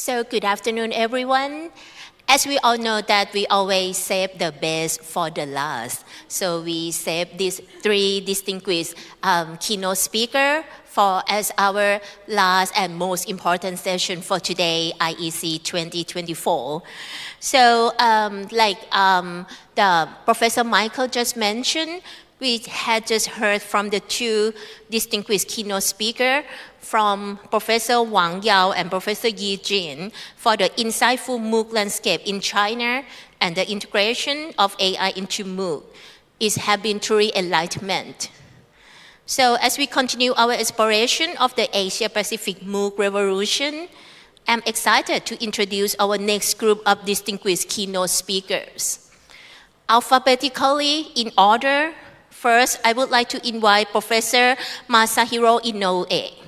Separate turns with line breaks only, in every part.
So good afternoon, everyone. As we all know that we always save the best for the last. So we save these three distinguished keynote speakers as our last and most important session for today, IEC 2024. So the Professor Michael just mentioned, we had just heard from the two distinguished keynote speakers from Professor Wang Yao and Professor Yi Jin for the insightful MOOC landscape in China and the integration of AI into MOOC. It has been truly enlightenment. So as we continue our exploration of the Asia-Pacific MOOC revolution, I'm excited to introduce our next group of distinguished keynote speakers. Alphabetically in order, first, I would like to invite Professor Masahiro INOUE.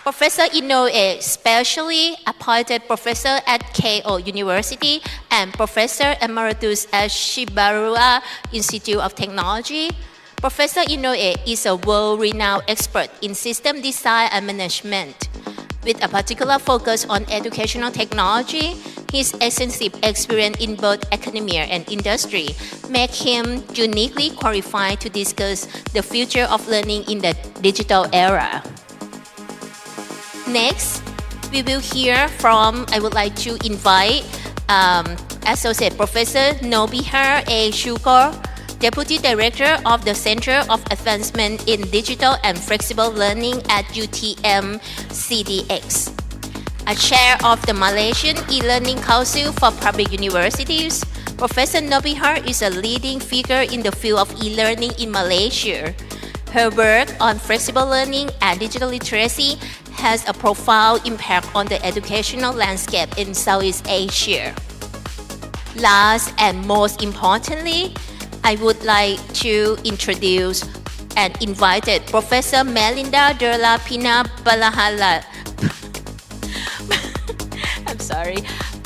Professor INOUE, specially appointed professor at Keio University and Professor Emeritus at Shibaura Institute of Technology. Professor INOUE is a world-renowned expert in system design and management. With a particular focus on educational technology, his extensive experience in both academia and industry make him uniquely qualified to discuss the future of learning in the digital era. Next, we will hear from, I would like to invite Associate Professor Nurbiha A. Shukor, Deputy Director of the Center of Advancement in Digital and Flexible Learning at UTM CDex. A chair of the Malaysian E-Learning Council for Public Universities, Professor Nurbiha is a leading figure in the field of e-learning in Malaysia. Her work on flexible learning and digital literacy has a profound impact on the educational landscape in Southeast Asia. Last and most importantly, I would like to introduce and invited Professor Melinda Dela Pena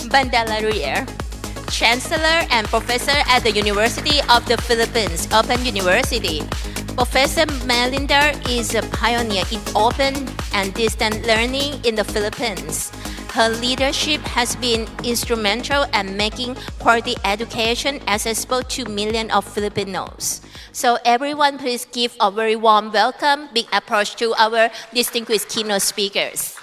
Bandalaria, Chancellor and Professor at the University of the Philippines, Open University. Professor Melinda is a pioneer in open and distant learning in the Philippines. Her leadership has been instrumental in making quality education accessible to millions of Filipinos. So everyone, please give a very warm welcome, big applause to our distinguished keynote speakers.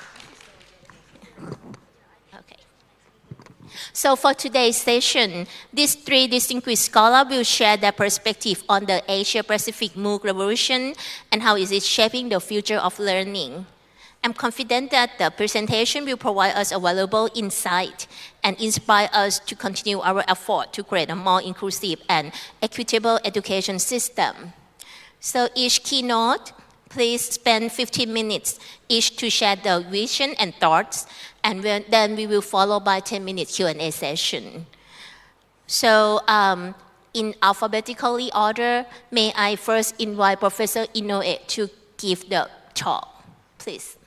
So for today's session, these three distinguished scholars will share their perspective on the Asia-Pacific MOOC revolution and how is it shaping the future of learning. I'm confident that the presentation will provide us a valuable insight and inspire us to continue our effort to create a more inclusive and equitable education system. So each keynote, please spend 15 minutes each to share the vision and thoughts, and then we will follow by 10-minute Q&A session. So in alphabetically order, may I first invite Professor INOUE to give the talk, please.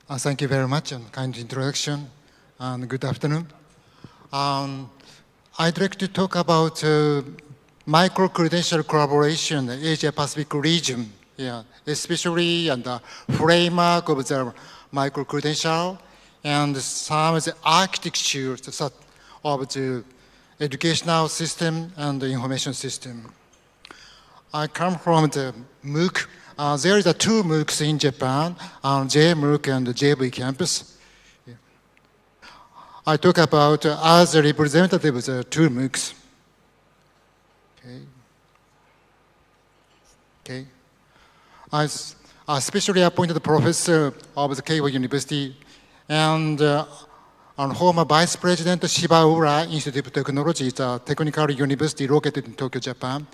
Thank you very much and kind introduction and good afternoon. I'd like to talk about micro-credential collaboration in the Asia-Pacific region, especially in the framework of the micro-credential and some of the architecture of the educational system and the information system. I come from the MOOC. There is two MOOCs in Japan, JMOOC and JV campus. I talk about as a representative of the two MOOCs. Okay. I especially appointed professor of the Keio University and former Vice President Shibaura Institute of Technology, the technical university located in Tokyo, Japan.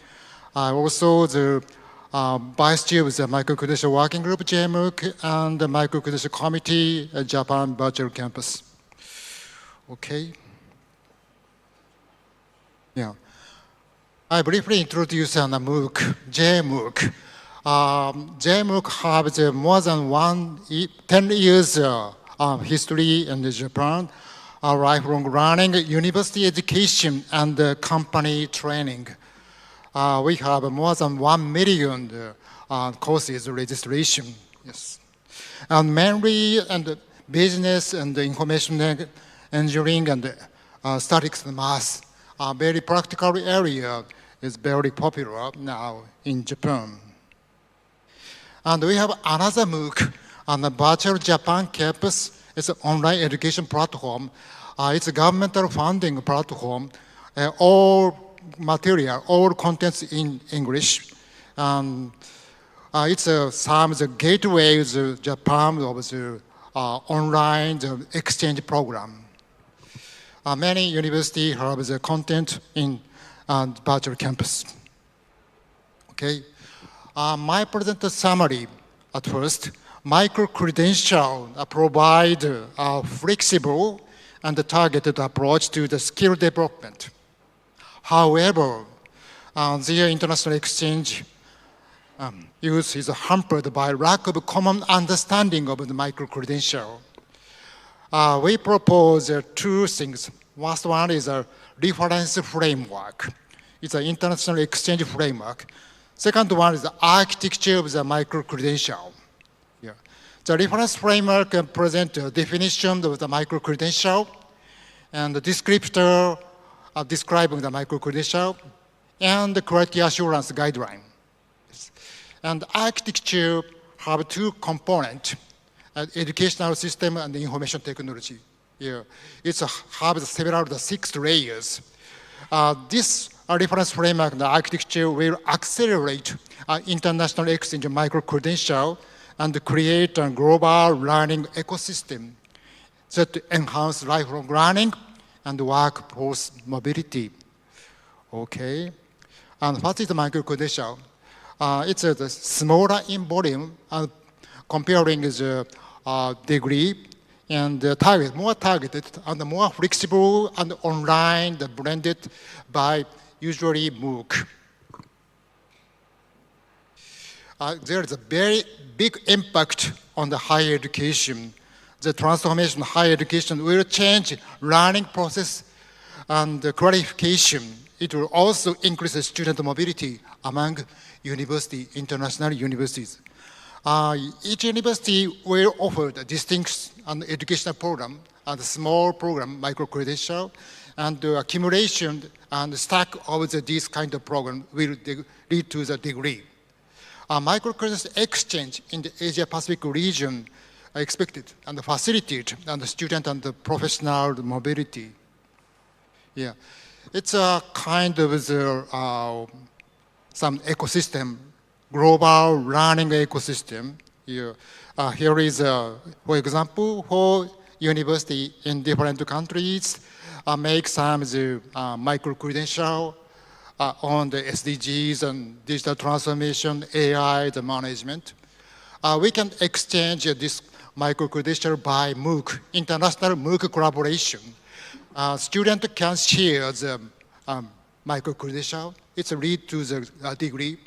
Also the Vice Chair of the Micro-Credential Working Group, JMOOC, and the Micro-Credential Committee, Japan Virtual Campus. Okay. Yeah. I briefly introduce the MOOC, JMOOC. JMOOC has more than 10 years history in Japan, lifelong learning, university education, and company training. We have more than 1 million courses registration. Yes. And mainly and business and information engineering and statistics and math are very practical area is very popular now in Japan. And we have another MOOC on the Virtual Japan Campus. It's an online education platform. It's a governmental funding platform. All material, all contents in English. It's some of the gateways of Japan of the online exchange program. Many universities have the content in virtual campus. Okay. My present summary at first, micro-credential provide a flexible and targeted approach to the skill development. However, their international exchange use is hampered by lack of common understanding of the micro-credential. We propose two things. First one is a reference framework. It's an international exchange framework. Second one is the architecture of the micro-credential. Yeah. The reference framework presents a definition of the micro-credential and the descriptor describing the micro-credential and the quality assurance guideline. And architecture have two components, educational system and information technology. Yeah. It's have several 6 layers. This reference framework and architecture will accelerate international exchange of micro-credential and create a global learning ecosystem that enhance lifelong learning and workforce mobility. Okay. And what is the micro-credential? It's smaller in volume comparing the degree and more targeted and more flexible and online blended by usually MOOC. There is a very big impact on the higher education. The transformation of higher education will change learning process and the qualification. It will also increase the student mobility among international universities. Each university will offer the distinct and educational program and small program, micro-credential, and the accumulation and stack of this kind of program will lead to the degree. Micro-credential exchange in the Asia-Pacific region are expected and facilitate and the student and the professional mobility. Yeah, it's a kind of some ecosystem, global learning ecosystem. Here is, for example, for university in different countries make some micro-credential on the SDGs and digital transformation, AI, the management. We can exchange this micro-credential by MOOC, international MOOC collaboration. Student can share the micro-credential. It's a lead to the degree.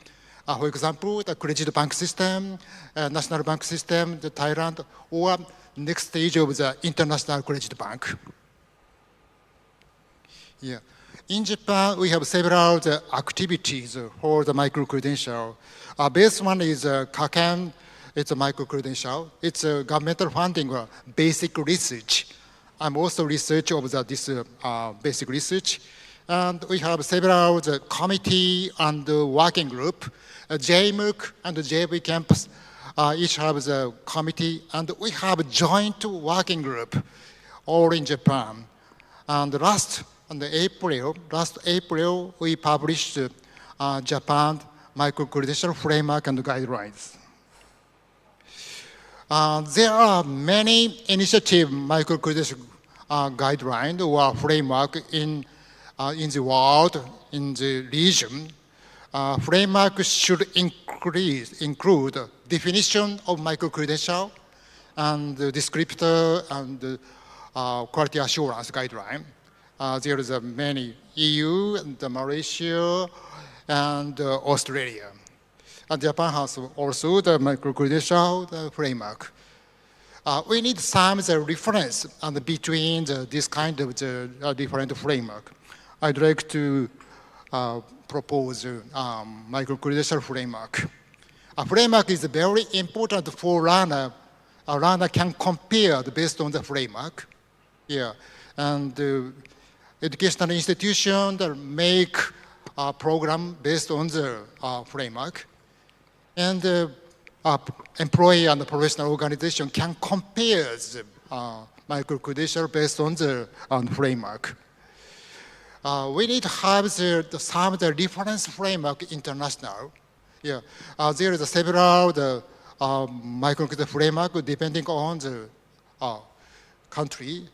For example, the credit bank system, national bank system, the Thailand, or next stage of the international credit bank. Yeah. In Japan, we have several activities for the micro-credential. Base one is Kaken. It's a micro-credential. It's a governmental funding, basic research. I'm also research of this basic research. And we have several committee and working group. JMOOC and the JV campus each have the committee, and we have a joint working group all in Japan. And last April, we published Japan micro-credential framework and guidelines. There are many initiative micro-credential guideline or framework in the world, in the region. Framework should include definition of micro-credential and the descriptor and quality assurance guideline. There is many EU and Malaysia and Australia. And Japan has also the micro-credential framework. We need some reference and between this kind of different framework. I'd like to propose micro-credential framework. A framework is very important for learner a learner can compare based on the framework. Yeah, and educational institution that make a program based on the framework, and employee and the professional organization can compare the micro-credential based on the framework. We need to have some of the reference framework international. Yeah, there is several micro-credential framework depending on the country.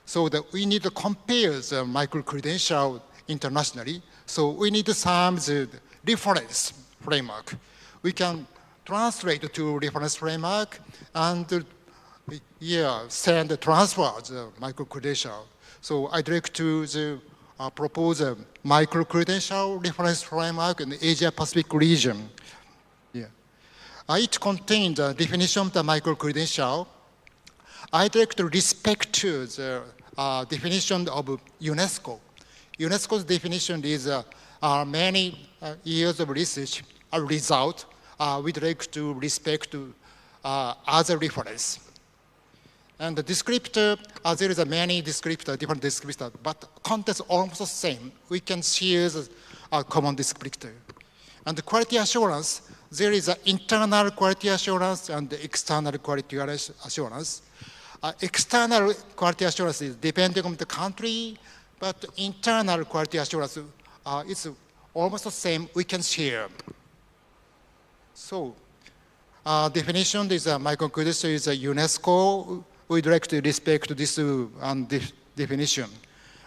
So that we need to compare the micro-credential internationally. So we need some reference framework. We can translate to reference framework and send transfer the micro-credential. So I'd like to propose a micro-credential reference framework in the Asia-Pacific region. Yeah. It contains a definition of the micro-credential. I'd like to respect the definition of UNESCO. UNESCO's definition is many years of research result. We'd like to respect other reference. And the descriptor, there is a many descriptor, different descriptor, but content is almost the same. We can share a common descriptor. And the quality assurance, there is an internal quality assurance and the external quality assurance. External quality assurance is depending on the country, but internal quality assurance is almost the same. We can share. So, definition is a micro-credential is a UNESCO. We'd like to respect this definition.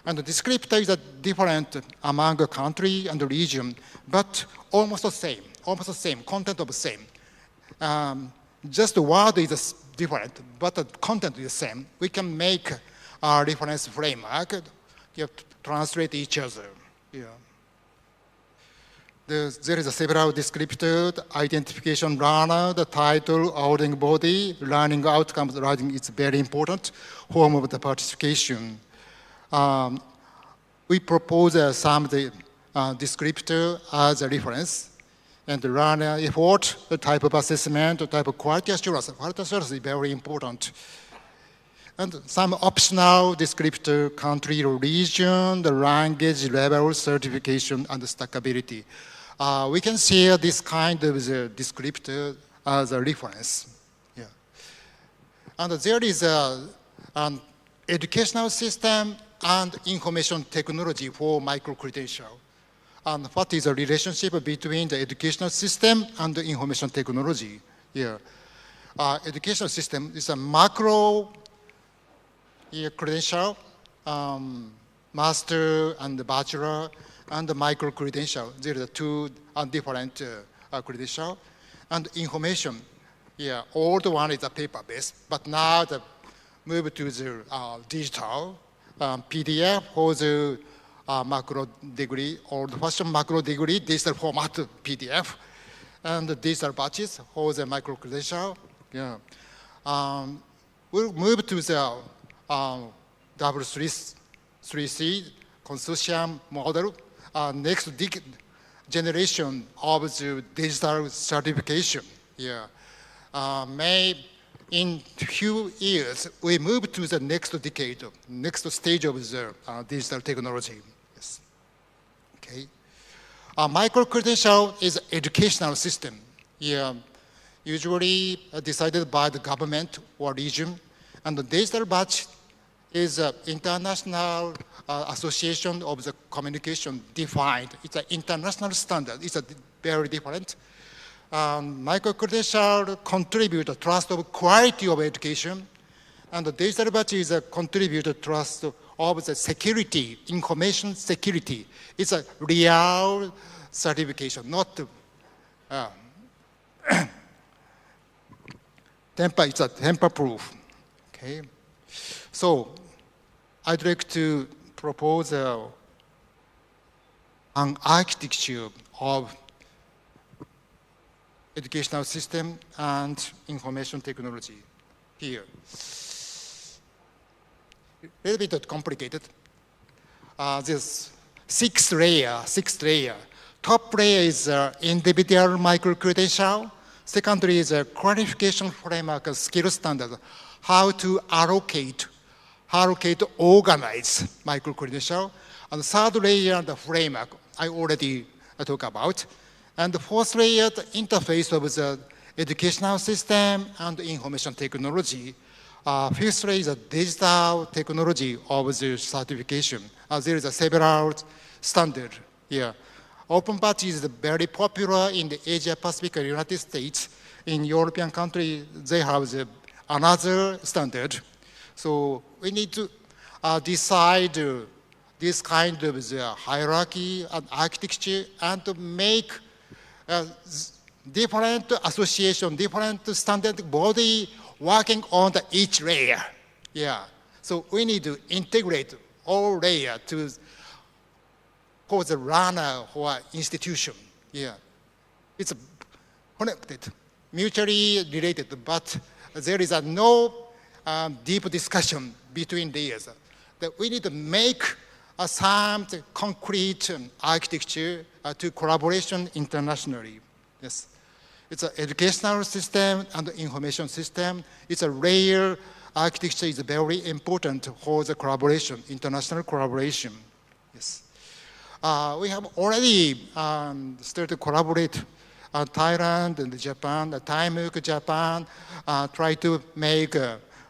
And the descriptor is different among a country and the region, but almost the same, content of the same. Just the word is different, but the content is the same. We can make a reference framework. You have to translate each other. Yeah. There is several descriptors, identification learner, the title, awarding body, learning outcomes, learning is very important, form of the participation. We propose some of the descriptor as a reference, and the learner effort, the type of assessment, the type of quality assurance. Quality assurance is very important. And some optional descriptor, country or region, the language level, certification, and the stackability. We can share this kind of descriptor as a reference. Yeah. And there is an educational system and information technology for micro-credential. And what is the relationship between the educational system and the information technology? Yeah. Educational system is a macro credential, master and the bachelor, and the micro credential. There are two different credential. And information, old one is a paper-based, but now the move to the digital PDF for the macro degree, old-fashioned macro degree, digital format PDF, and the digital batches for the micro credential. Yeah. We'll move to the W3C consortium model, next generation of the digital certification. Yeah. In few years, we move to the next decade, next stage of the digital technology. Yes. Okay. Micro-credential is educational system. Yeah. Usually decided by the government or region. And the digital batch is an international association of the communication defined. It's an international standard. It's very different. Micro-credential contribute to trust of quality of education, and the digital batch is a contribute to trust of the security, information security. It's a real certification, not it's a tamper-proof. Okay, so I'd like to propose an architecture of educational system and information technology here. A little bit complicated. This six layer. Top layer is individual micro-credential. Secondly is a qualification framework, a skill standard, how to allocate, organize micro-credential. And the third layer, the framework, I already talked about. And the fourth layer, the interface of the educational system and information technology. Fifth layer is a digital technology of the certification. There is a several standard here. Open batch is very popular in the Asia Pacific and United States. In European countries, they have another standard. So we need to decide this kind of the hierarchy and architecture and to make different association, different standard body working on each layer. Yeah. So we need to integrate all layers to cause a runner or institution. Yeah. It's connected, mutually related, but there is no deep discussion between layers. That we need to make some concrete architecture to collaboration internationally. Yes. It's an educational system and information system. It's a layer architecture is very important for the collaboration, international collaboration. Yes. We have already started to collaborate Thailand and Japan, Thai MOOC Japan, try to make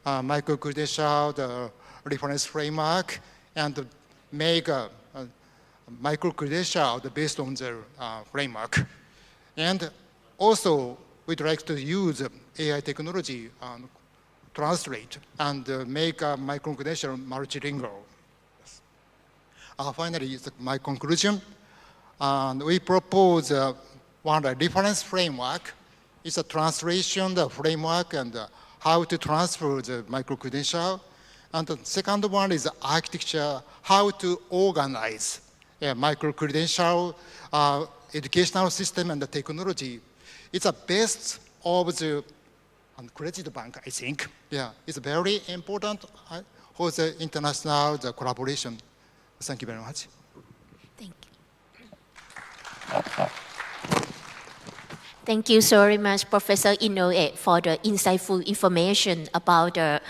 micro-credential, the reference framework, and make a micro-credential based on the framework. And also, we'd like to use AI technology translate and make a micro-credential multilingual. Finally, my conclusion. We propose one reference framework. It's a translation the framework and how to transfer the micro-credential. And the second one is architecture, how to organize a micro-credential educational system and the technology. It's a best of the credit bank, I think. Yeah, it's very important for the international collaboration. Thank you very much.
Thank you. Thank you so very much, Professor INOUE, for the insightful information about the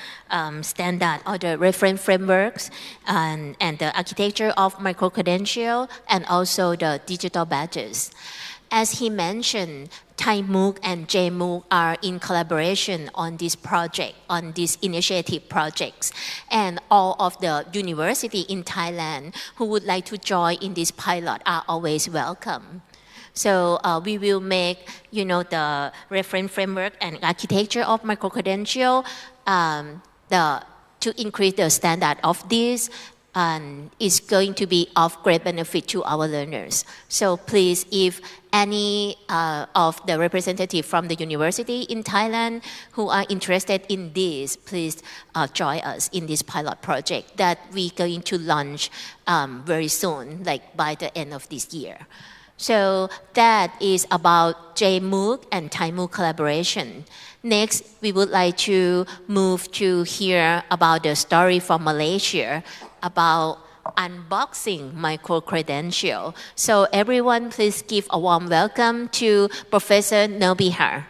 standard or the reference frameworks and the architecture of micro-credential and also the digital badges. As he mentioned, Thai MOOC and JMOOC are in collaboration on this project, on this initiative projects. And all of the university in Thailand who would like to join in this pilot are always welcome. So we will make, the reference framework and architecture of micro-credential to increase the standard of this, and is going to be of great benefit to our learners. So please, if any of the representatives from the university in Thailand who are interested in this, please join us in this pilot project that we're going to launch very soon, like by the end of this year. So that is about JMOOC and Thai MOOC collaboration. Next, we would like to move to hear about the story from Malaysia about unboxing micro-credential. So everyone, please give a warm welcome to Professor Nurbiha.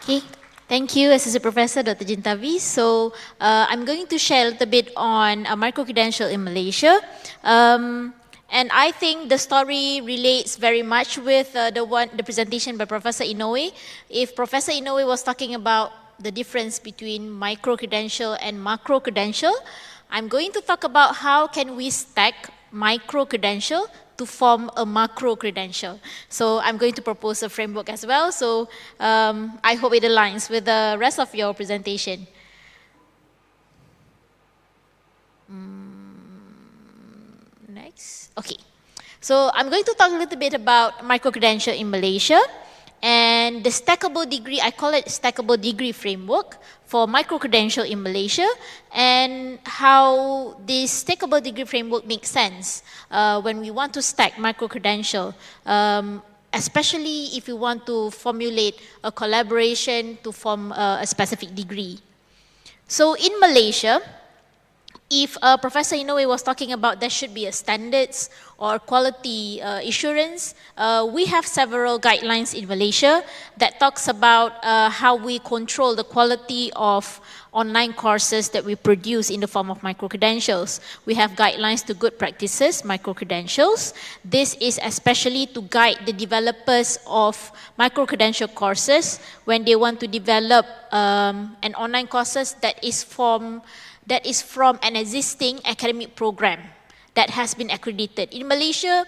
Okay. Thank you, Associate Professor Dr. Jintavee. So I'm going to share a little bit on micro-credential in Malaysia. And I think the story relates very much with the presentation by Professor INOUE. If Professor INOUE was talking about the difference between micro-credential and macro-credential, I'm going to talk about how can we stack micro-credential to form a macro-credential. So I'm going to propose a framework as well. So I hope it aligns with the rest of your presentation. Next. Okay. So I'm going to talk a little bit about micro-credential in Malaysia. And the stackable degree, I call it stackable degree framework for micro-credential in Malaysia, and how this stackable degree framework makes sense when we want to stack micro-credential, especially if you want to formulate a collaboration to form a specific degree. So in Malaysia, if Professor Inoue was talking about there should be a standards or quality assurance, we have several guidelines in Malaysia that talks about how we control the quality of online courses that we produce in the form of micro-credentials. We have guidelines to good practices, micro-credentials. This is especially to guide the developers of micro-credential courses when they want to develop an online courses that is from an existing academic program that has been accredited. In Malaysia,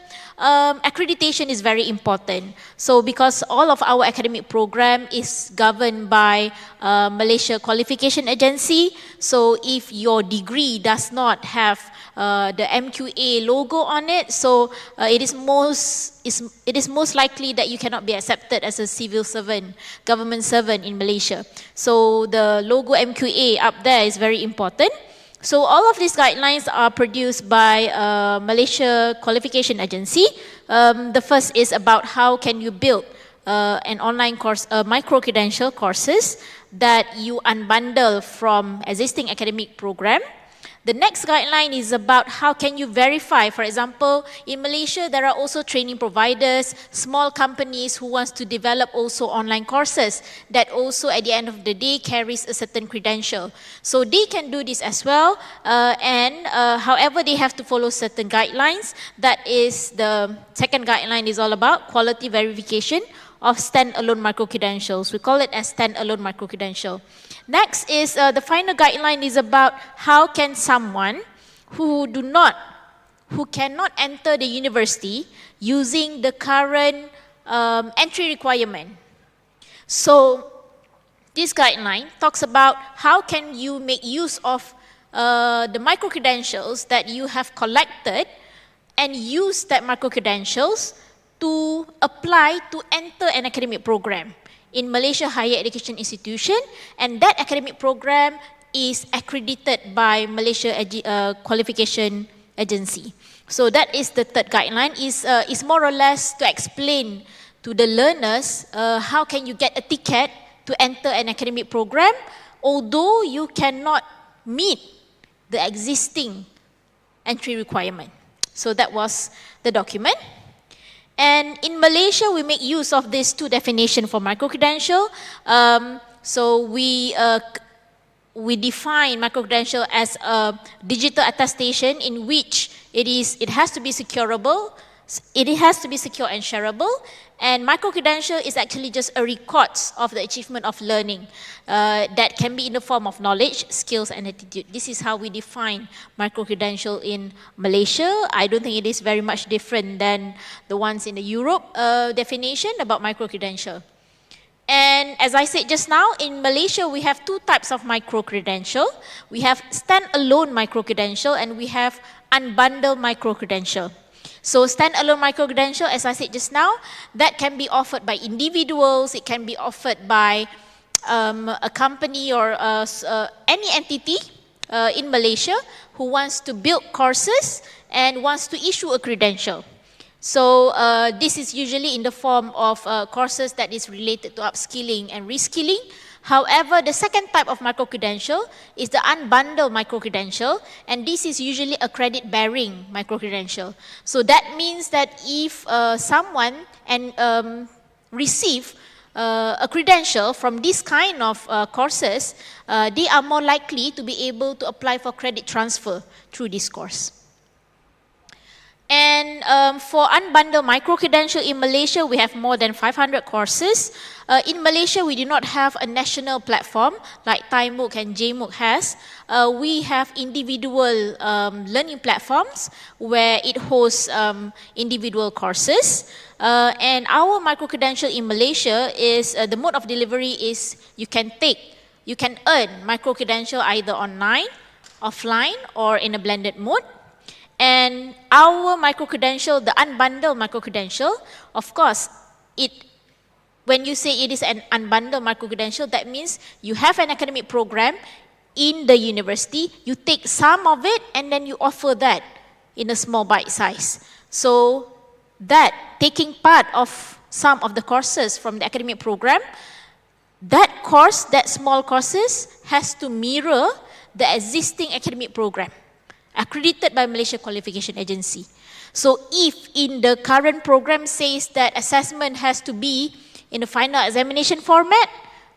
accreditation is very important. So because all of our academic program is governed by Malaysia Qualification Agency, so if your degree does not have the MQA logo on it, so it is most likely that you cannot be accepted as a civil servant, government servant in Malaysia. So the logo MQA up there is very important. So all of these guidelines are produced by Malaysia Qualification Agency. The first is about how can you build an online course, micro-credential courses that you unbundle from existing academic program. The next guideline is about how can you verify. For example, in Malaysia, there are also training providers, small companies who wants to develop also online courses that also at the end of the day carries a certain credential. So they can do this as well, however, they have to follow certain guidelines. That is the second guideline is all about quality verification of standalone micro-credentials. We call it as standalone micro-credential. Next is the final guideline is about how can someone who cannot enter the university using the current entry requirement. So this guideline talks about how can you make use of the micro-credentials that you have collected and use that micro-credentials to apply to enter an academic program in Malaysia Higher Education Institution, and that academic program is accredited by Malaysia Qualification Agency. So that is the third guideline, is more or less to explain to the learners how can you get a ticket to enter an academic program, although you cannot meet the existing entry requirement. So that was the document. And in Malaysia, we make use of these two definitions for micro-credential. So we define micro-credential as a digital attestation in which it has to be securable, it has to be secure and shareable, and micro-credential is actually just a record of the achievement of learning that can be in the form of knowledge, skills, and attitude. This is how we define micro-credential in Malaysia. I don't think it is very much different than the ones in the Europe definition about micro-credential. And as I said just now, in Malaysia, we have two types of micro-credential. We have stand-alone micro-credential and we have unbundled micro-credential. So standalone micro-credential, as I said just now, that can be offered by individuals, it can be offered by a company or any entity in Malaysia who wants to build courses and wants to issue a credential. So this is usually in the form of courses that is related to upskilling and reskilling. However, the second type of micro-credential is the unbundled micro-credential, and this is usually a credit-bearing micro-credential. So that means that if someone receive a credential from this kind of courses, they are more likely to be able to apply for credit transfer through this course. And for unbundled micro-credential in Malaysia, we have more than 500 courses. In Malaysia, we do not have a national platform like Thai MOOC and JMOOC has. We have individual learning platforms where it hosts individual courses. And our micro-credential in Malaysia is, the mode of delivery is you can earn micro-credential either online, offline, or in a blended mode. And our micro-credential, the unbundled micro-credential, of course, when you say it is an unbundled micro-credential, that means you have an academic program in the university, you take some of it and then you offer that in a small bite size. So that, taking part of some of the courses from the academic program, that small courses has to mirror the existing academic program. accredited by Malaysia Qualification Agency. So if in the current program says that assessment has to be in a final examination format,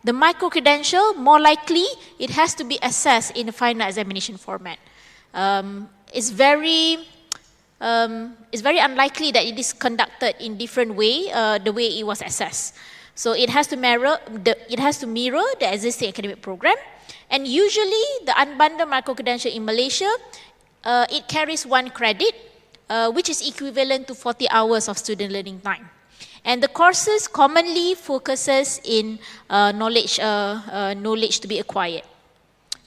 the micro-credential, more likely, it has to be assessed in a final examination format. It's very unlikely that it is conducted in different way, the way it was assessed. So it has to mirror the existing academic program. And usually, the unbundled micro-credential in Malaysia, it carries 1 credit, which is equivalent to 40 hours of student learning time. And the courses commonly focuses in knowledge to be acquired.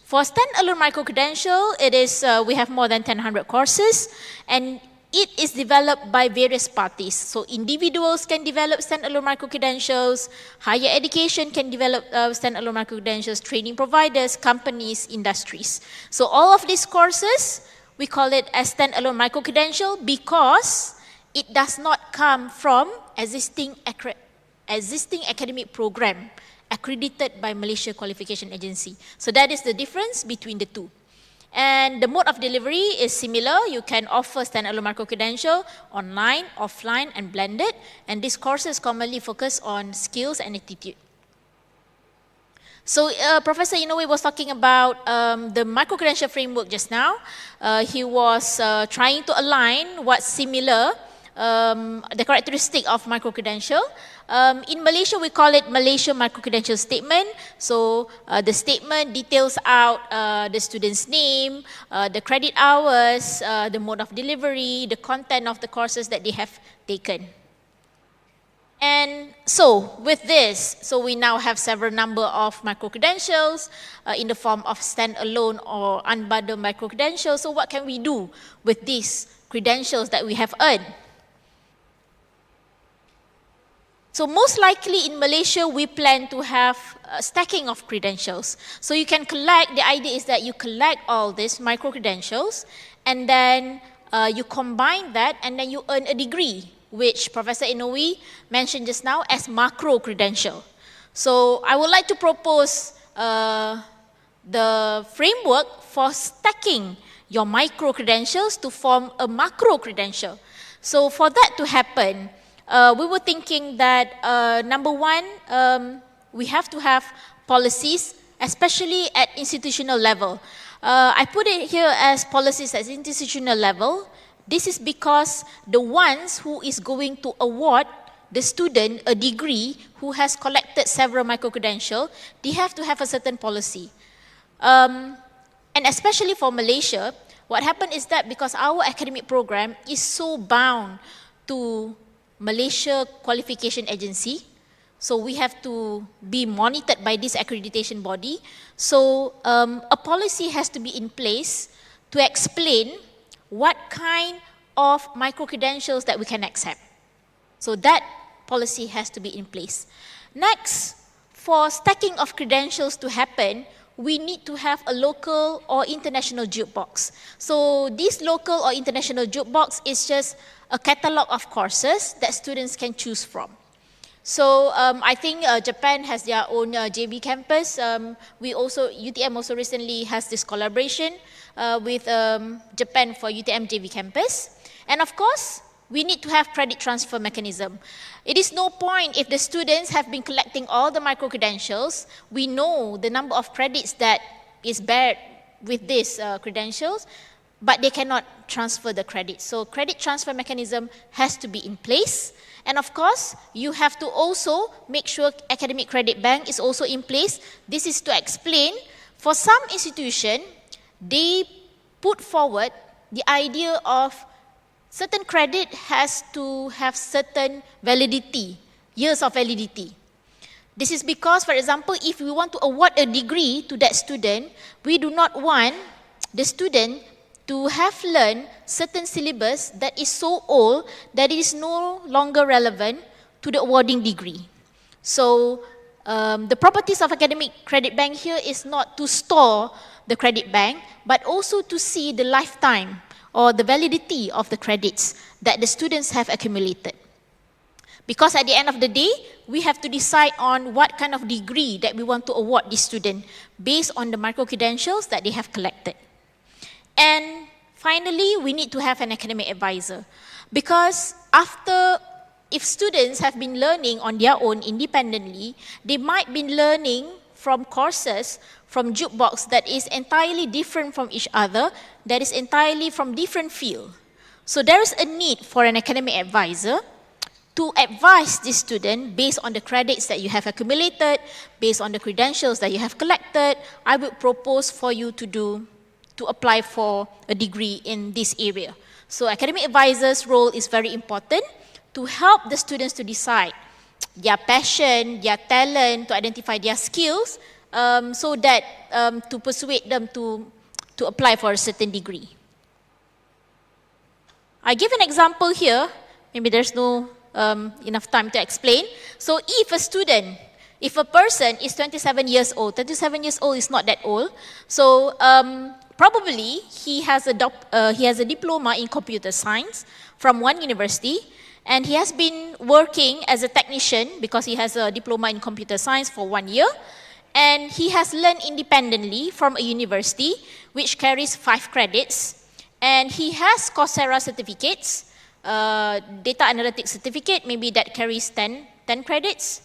For standalone micro-credential, it is, we have more than 1,000 courses, and it is developed by various parties. So individuals can develop standalone micro-credentials, higher education can develop standalone micro-credentials, training providers, companies, industries. So all of these courses, we call it as standalone micro-credential because it does not come from existing academic program accredited by Malaysia Qualification Agency. So that is the difference between the two. And the mode of delivery is similar. You can offer standalone micro-credential online, offline, and blended. And these courses commonly focus on skills and attitude. So Professor INOUE was talking about the micro-credential framework just now. He was trying to align what's similar, the characteristic of micro-credential. In Malaysia, we call it Malaysia Micro-Credential Statement. So the statement details out the student's name, the credit hours, the mode of delivery, the content of the courses that they have taken. And so with this, so we now have several number of micro-credentials in the form of standalone or unbundled micro-credentials. So what can we do with these credentials that we have earned? So most likely in Malaysia, we plan to have a stacking of credentials. So you can collect, the idea is that you collect all these micro-credentials and then you combine that and then you earn a degree, which Professor INOUE mentioned just now as macro-credential. So I would like to propose the framework for stacking your micro-credentials to form a macro-credential. So for that to happen, we were thinking that number one, we have to have policies, especially at institutional level. I put it here as policies at institutional level. This is because the ones who is going to award the student a degree who has collected several micro-credentials, they have to have a certain policy. And especially for Malaysia, what happened is that because our academic program is so bound to Malaysia Qualification Agency, so we have to be monitored by this accreditation body. So a policy has to be in place to explain what kind of micro-credentials that we can accept. So that policy has to be in place. Next, for stacking of credentials to happen, we need to have a local or international jukebox. So this local or international jukebox is just a catalog of courses that students can choose from. So I think Japan has their own JB campus. UTM also recently has this collaboration with Japan for UTM JV campus. And of course, we need to have credit transfer mechanism. It is no point if the students have been collecting all the micro-credentials, we know the number of credits that is bared with these credentials, but they cannot transfer the credit. So credit transfer mechanism has to be in place. And of course, you have to also make sure academic credit bank is also in place. This is to explain, for some institution, they put forward the idea of certain credit has to have certain validity, years of validity. This is because, for example, if we want to award a degree to that student, we do not want the student to have learned certain syllabus that is so old that it is no longer relevant to the awarding degree. So the properties of academic credit bank here is not to store the credit bank, but also to see the lifetime or the validity of the credits that the students have accumulated. Because at the end of the day, we have to decide on what kind of degree that we want to award this student based on the micro-credentials that they have collected. And finally, we need to have an academic advisor. Because if students have been learning on their own independently, they might be learning from courses, from jukebox that is entirely different from each other, that is entirely from different field. So there is a need for an academic advisor to advise the student based on the credits that you have accumulated, based on the credentials that you have collected. I would propose for you to apply for a degree in this area. So academic advisor's role is very important to help the students to decide their passion, their talent, to identify their skills, so that to persuade them to apply for a certain degree. I give an example here. Maybe there's no enough time to explain. So if a person is 27 years old, 27 years old is not that old. So probably he has a diploma in computer science from one university, and he has been working as a technician because he has a diploma in computer science for 1 year, and he has learned independently from a university which carries 5 credits, and he has Coursera certificates, data analytics certificate, maybe that carries 10 credits.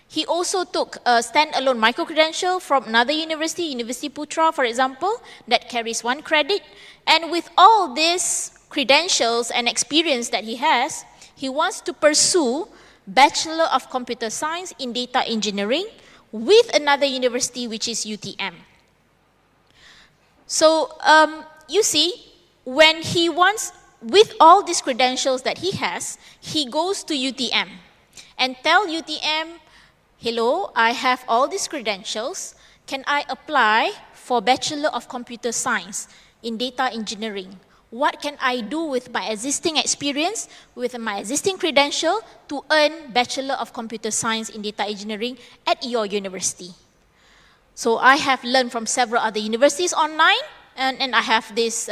He also took a standalone micro-credential from another university, University Putra, for example, that carries 1 credit. And with all these credentials and experience that he has, he wants to pursue Bachelor of Computer Science in Data Engineering with another university, which is UTM. So, you see, when he wants, with all these credentials that he has, he goes to UTM and tell UTM, hello, I have all these credentials. Can I apply for Bachelor of Computer Science in Data Engineering? What can I do with my existing experience, with my existing credential to earn Bachelor of Computer Science in Data Engineering at your university? So I have learned from several other universities online, and I have this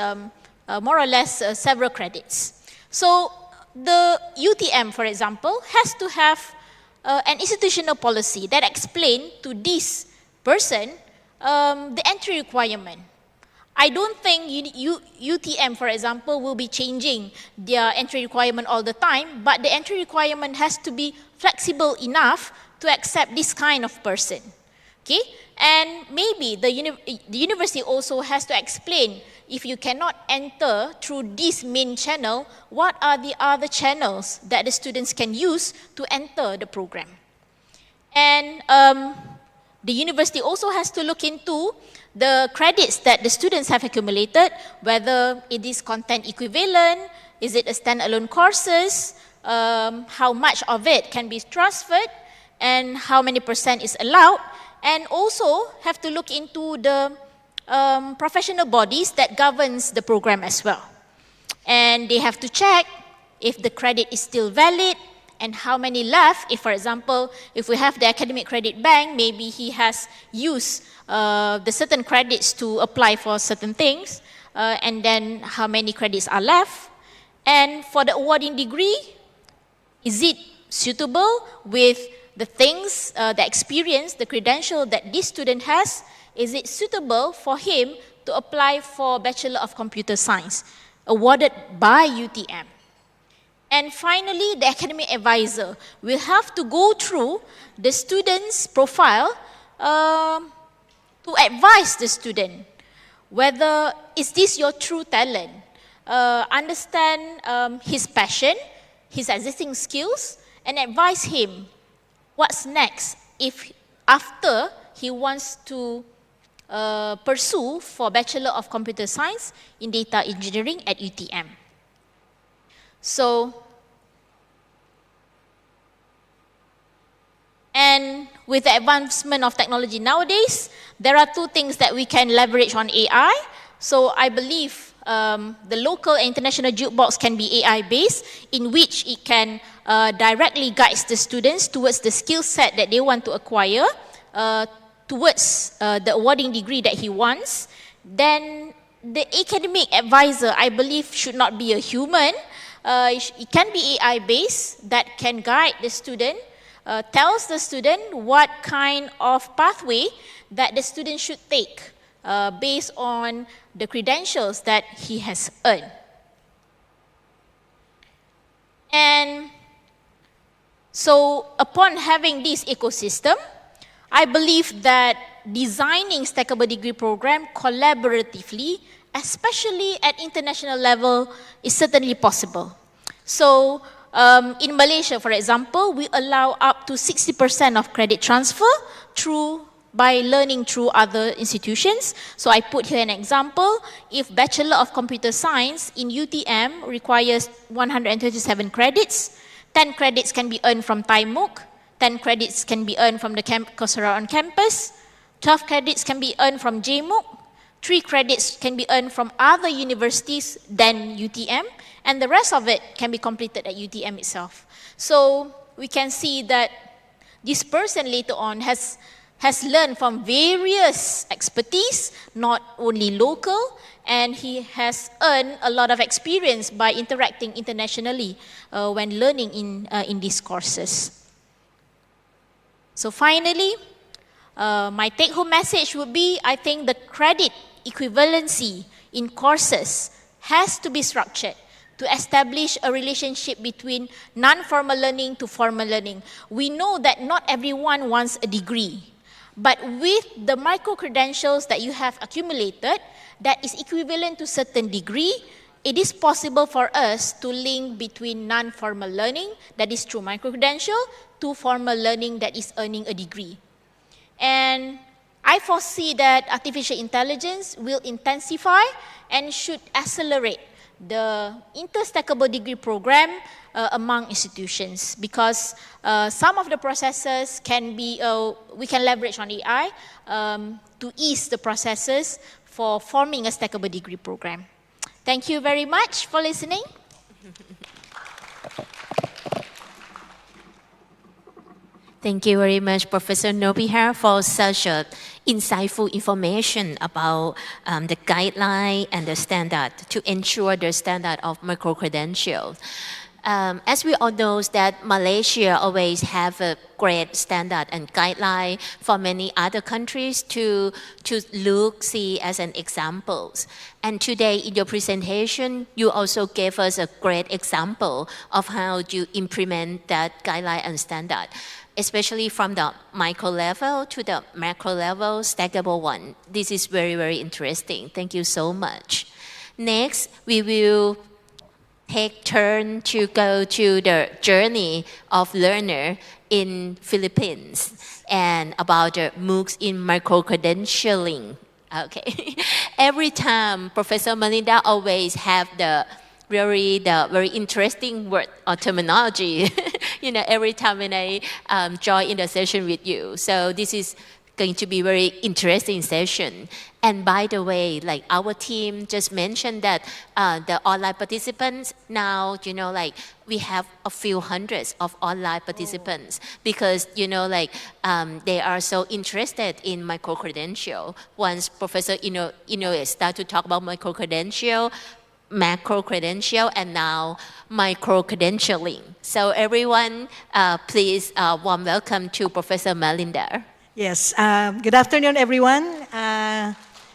more or less several credits. So the UTM, for example, has to have an institutional policy that explains to this person the entry requirement. I don't think UTM, for example, will be changing their entry requirement all the time, but the entry requirement has to be flexible enough to accept this kind of person. Okay? And maybe the university also has to explain, if you cannot enter through this main channel, what are the other channels that the students can use to enter the program? And the university also has to look into the credits that the students have accumulated, whether it is content equivalent, is it a standalone courses, how much of it can be transferred, and how many % is allowed, and also have to look into the professional bodies that governs the program as well. And they have to check if the credit is still valid and how many left. If, for example, if we have the academic credit bank, maybe he has used the certain credits to apply for certain things, and then how many credits are left. And for the awarding degree, is it suitable with the things, the experience, the credential that this student has? Is it suitable for him to apply for Bachelor of Computer Science awarded by UTM? And finally, the academic advisor will have to go through the student's profile to advise the student whether is this your true talent, understand his passion, his existing skills, and advise him what's next if after he wants to pursue for Bachelor of Computer Science in Data Engineering at UTM. So, and with the advancement of technology nowadays, there are 2 things that we can leverage on AI. So I believe the local and international jukebox can be AI-based, in which it can directly guide the students towards the skill set that they want to acquire, towards the awarding degree that he wants. Then the academic advisor, I believe, should not be a human. It can be AI-based that can guide the student, tells the student what kind of pathway that the student should take based on the credentials that he has earned. And so upon having this ecosystem, I believe that designing stackable degree program collaboratively, especially at international level, is certainly possible. So in Malaysia, for example, we allow up to 60% of credit transfer by learning through other institutions. So I put here an example. If Bachelor of Computer Science in UTM requires 137 credits, 10 credits can be earned from Thai MOOC, 10 credits can be earned from the Coursera on campus, 12 credits can be earned from JMOOC, 3 credits can be earned from other universities than UTM, and the rest of it can be completed at UTM itself. So we can see that this person later on has learned from various expertise, not only local, and he has earned a lot of experience by interacting internationally when learning in these courses. So finally, my take-home message would be, I think the credit equivalency in courses has to be structured to establish a relationship between non-formal learning to formal learning. We know that not everyone wants a degree, but with the micro-credentials that you have accumulated, that is equivalent to certain degree, it is possible for us to link between non-formal learning, that is through micro-credential, to formal learning that is earning a degree. And I foresee that artificial intelligence will intensify and should accelerate the interstackable degree program among institutions, because some of the processes can be, we can leverage on AI to ease the processes for forming a stackable degree program. Thank you very much for listening.
Thank you very much, Professor Nurbiha, for such insightful information about the guideline and the standard to ensure the standard of micro-credentials. As we all know that Malaysia always have a great standard and guideline for many other countries to see as an examples. And today in your presentation, you also gave us a great example of how you implement that guideline and standard, especially from the micro level to the macro level, stackable one. This is very, very interesting. Thank you so much. Next, we will take turn to go to the journey of learner in Philippines and about the MOOCs in micro-credentialing. Okay. Every time, Professor Melinda always have the very interesting word or terminology, every time when I join in the session with you. So this is going to be very interesting session. And by the way, like our team just mentioned that the online participants now, we have a few hundreds of online participants because, they are so interested in micro-credential. Once Professor INOUE start to talk about micro-credential, macro-credential, and now micro-credentialing. So everyone, please warm welcome to Professor Melinda.
Yes, good afternoon, everyone.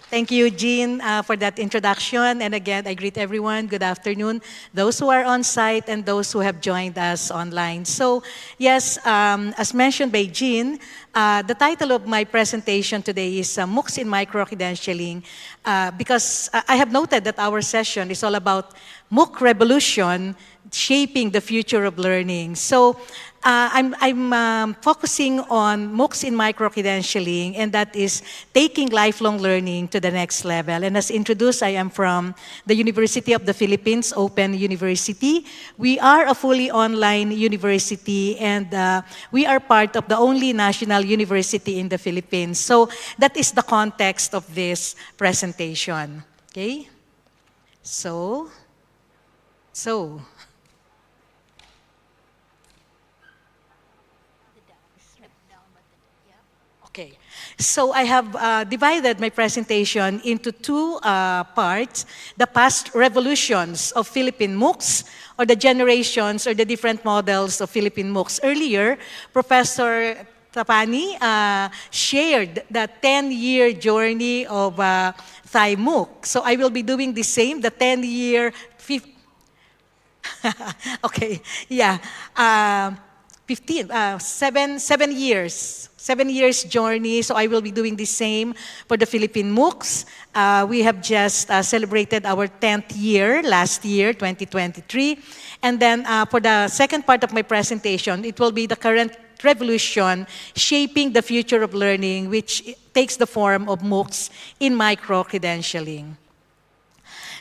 Thank you, Jean, for that introduction. And again, I greet everyone. Good afternoon, those who are on site and those who have joined us online. So, yes, as mentioned by Jean, the title of my presentation today is MOOCs in Micro-Credentialing, because I have noted that our session is all about MOOC revolution shaping the future of learning. So, I'm focusing on MOOCs in micro-credentialing, and that is taking lifelong learning to the next level. And as introduced, I am from the University of the Philippines, Open University. We are a fully online university, and we are part of the only national university in the Philippines. So that is the context of this presentation. Okay? So. Okay, so I have divided my presentation into two parts: the past revolutions of Philippine MOOCs, or the generations or the different models of Philippine MOOCs. Earlier, Professor Tapani shared the 10-year journey of Thai MOOC. So I will be doing the same, the 10-year, okay, yeah, 7 years journey. So I will be doing the same for the Philippine MOOCs. We have just celebrated our 10th year last year, 2023. And then for the second part of my presentation, it will be the current revolution shaping the future of learning, which takes the form of MOOCs in micro-credentialing.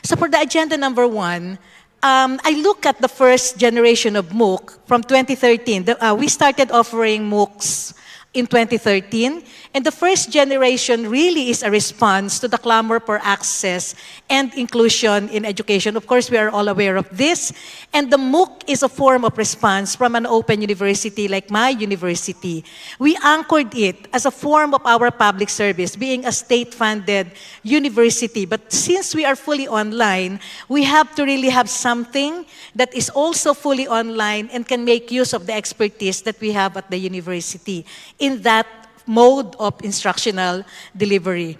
So for the agenda number 1, I look at the first generation of MOOC from 2013. We started offering MOOCs in 2013, and the first generation really is a response to the clamor for access and inclusion in education. Of course, we are all aware of this, and the MOOC is a form of response from an open university like my university. We anchored it as a form of our public service, being a state-funded university. But since we are fully online, we have to really have something that is also fully online and can make use of the expertise that we have at the university in that mode of instructional delivery.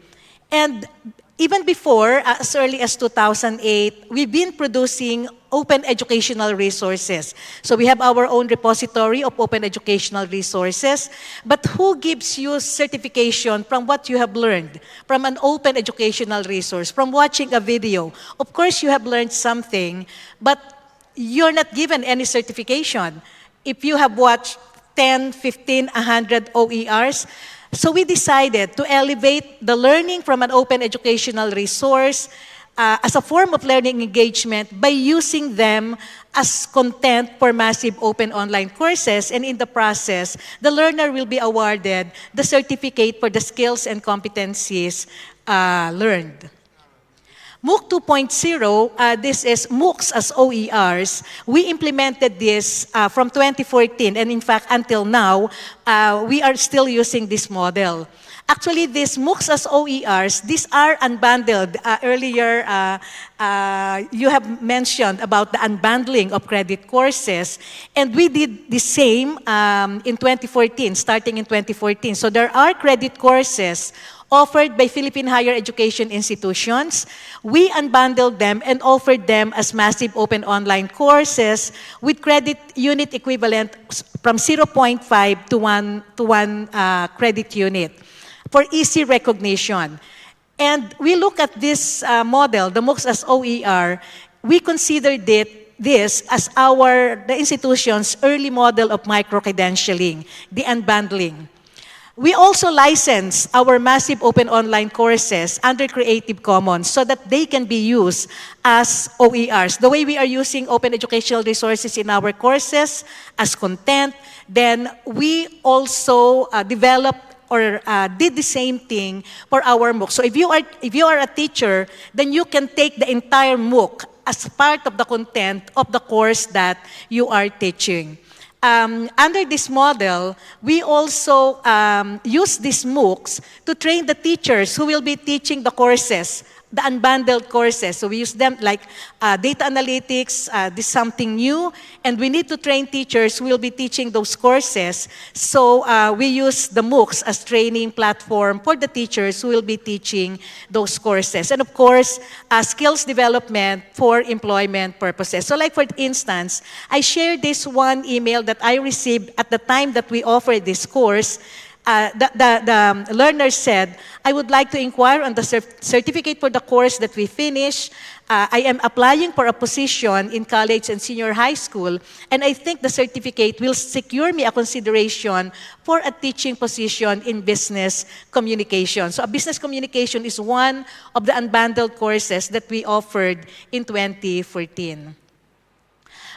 And even before, as early as 2008, we've been producing open educational resources. So we have our own repository of open educational resources. But who gives you certification from what you have learned from an open educational resource, from watching a video? Of course, you have learned something, but you're not given any certification if you have watched 10, 15, 100 OERs. So we decided to elevate the learning from an open educational resource as a form of learning engagement by using them as content for massive open online courses. And in the process, the learner will be awarded the certificate for the skills and competencies learned. MOOC 2.0, this is MOOCs as OERs. We implemented this from 2014, and in fact, until now, we are still using this model. Actually, these MOOCs as OERs, these are unbundled. Earlier, you have mentioned about the unbundling of credit courses, and we did the same in 2014, starting in 2014. So there are credit courses offered by Philippine higher education institutions. We unbundled them and offered them as massive open online courses with credit unit equivalent from 0.5 to 1 credit unit for easy recognition. And we look at this model, the MOOCs as OER, we considered this as the institution's early model of micro-credentialing, the unbundling. We also license our massive open online courses under Creative Commons so that they can be used as OERs. The way we are using open educational resources in our courses as content, then we also developed or did the same thing for our MOOC. So if you are a teacher, then you can take the entire MOOC as part of the content of the course that you are teaching. Under this model, we also use these MOOCs to train the teachers who will be teaching the courses, the unbundled courses. So we use them like data analytics, this is something new, and we need to train teachers who will be teaching those courses. So we use the MOOCs as training platform for the teachers who will be teaching those courses. And of course, skills development for employment purposes. So like for instance, I shared this one email that I received at the time that we offered this course. The learner said, I would like to inquire on the certificate for the course that we finished. I am applying for a position in college and senior high school, and I think the certificate will secure me a consideration for a teaching position in business communication. So a business communication is one of the unbundled courses that we offered in 2014.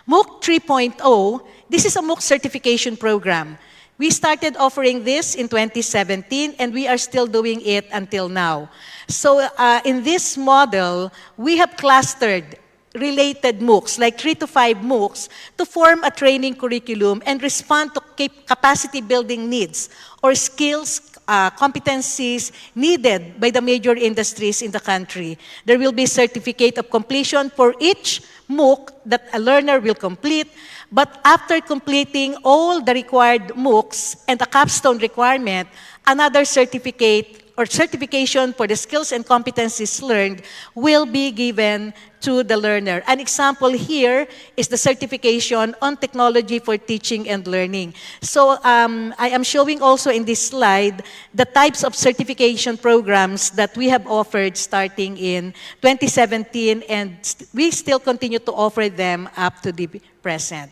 MOOC 3.0, this is a MOOC certification program. We started offering this in 2017, and we are still doing it until now. So in this model, we have clustered related MOOCs, like 3 to 5 MOOCs, to form a training curriculum and respond to capacity building needs or skills, competencies needed by the major industries in the country. There will be certificate of completion for each MOOC that a learner will complete, but after completing all the required MOOCs and a capstone requirement, another certificate or certification for the skills and competencies learned will be given to the learner. An example here is the certification on technology for teaching and learning. So I am showing also in this slide the types of certification programs that we have offered starting in 2017, and we still continue to offer them up to the present.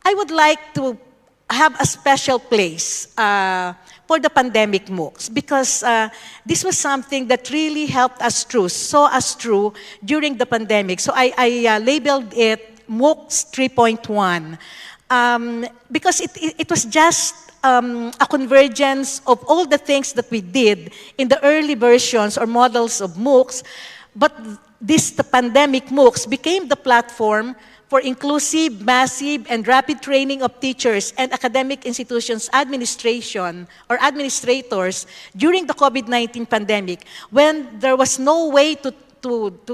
I would like to have a special place for the pandemic MOOCs because this was something that really helped us through, saw us through during the pandemic. So I labeled it MOOCs 3.1 because it was just a convergence of all the things that we did in the early versions or models of MOOCs, but the pandemic MOOCs became the platform for inclusive, massive, and rapid training of teachers and academic institutions administration or administrators during the COVID-19 pandemic when there was no way to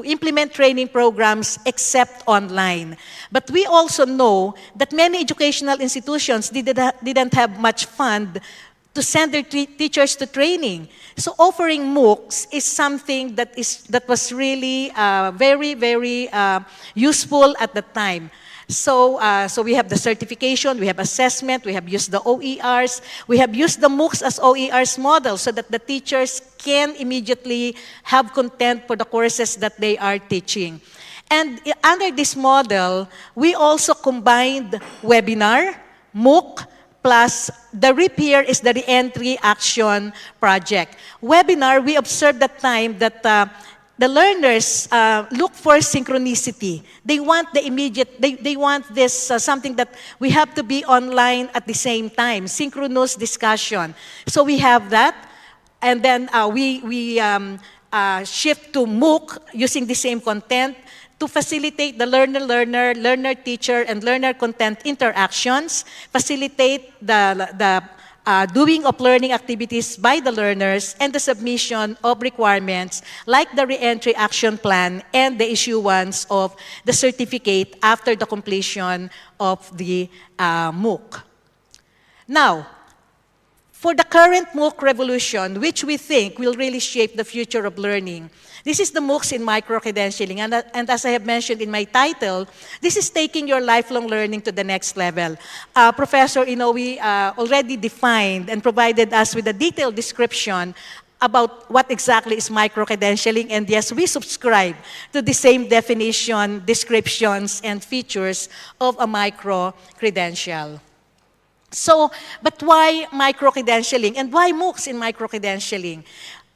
implement training programs except online. But we also know that many educational institutions didn't have much fund to send their teachers to training. So offering MOOCs is something that was really very, very useful at the time. So we have the certification, we have assessment, we have used the OERs, we have used the MOOCs as OERs model so that the teachers can immediately have content for the courses that they are teaching. And under this model, we also combined webinar, MOOC, plus the RIP here is the Reentry Action Project. Webinar, we observed that time that the learners look for synchronicity. They want the immediate, they want this something that we have to be online at the same time, synchronous discussion. So we have that, and then we shift to MOOC using the same content to facilitate the learner-learner, learner-teacher, and learner-content interactions, facilitate the doing of learning activities by the learners, and the submission of requirements like the Reentry Action Plan and the issuance of the certificate after the completion of the MOOC. Now, for the current MOOC revolution, which we think will really shape the future of learning, this is the MOOCs in micro-credentialing, and as I have mentioned in my title, this is taking your lifelong learning to the next level. Professor INOUE already defined and provided us with a detailed description about what exactly is micro-credentialing, and yes, we subscribe to the same definition, descriptions, and features of a micro-credential. So, but why micro-credentialing, and why MOOCs in micro-credentialing?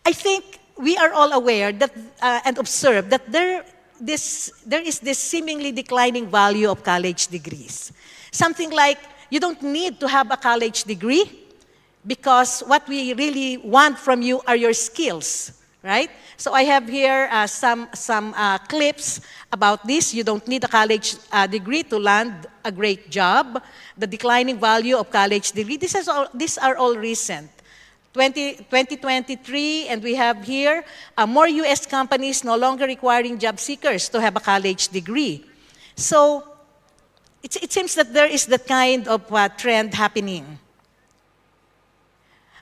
I think we are all aware that and observe that there is this seemingly declining value of college degrees. Something like you don't need to have a college degree because what we really want from you are your skills, right? So I have here some clips about this. You don't need a college degree to land a great job. The declining value of college degree. These are all recent. 2023, and we have here more U.S. companies no longer requiring job seekers to have a college degree. So it seems that there is that kind of trend happening.